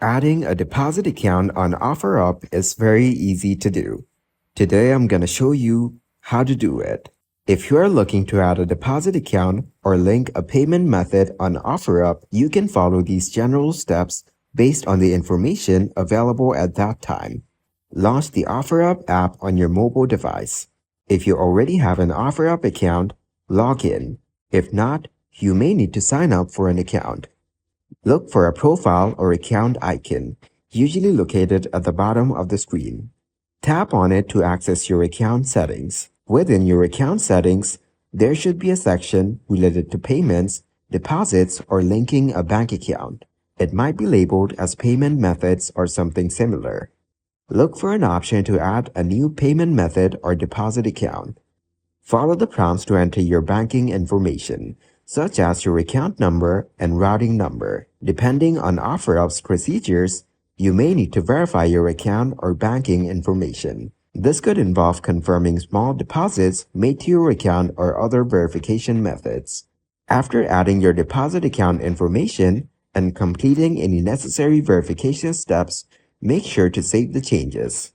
Adding a deposit account on Offerup is very easy to do. Today I'm going to show you how to do it. If you are looking to add a deposit account or link a payment method on Offerup, you can follow these general steps based on the information available at that time. Launch the Offerup app on your mobile device. If you already have an Offerup account, log in. If not, you may need to sign up for an account. Look for a profile or account icon, usually located at the bottom of the screen. Tap on it to access your account settings. Within your account settings, there should be a section related to payments, deposits, or linking a bank account. It might be labeled as payment methods or something similar. Look for an option to add a new payment method or deposit account. Follow the prompts to enter your banking information, such as your account number and routing number. Depending on Offerup's procedures, you may need to verify your account or banking information. This could involve confirming small deposits made to your account or other verification methods. After adding your deposit account information and completing any necessary verification steps, make sure to save the changes.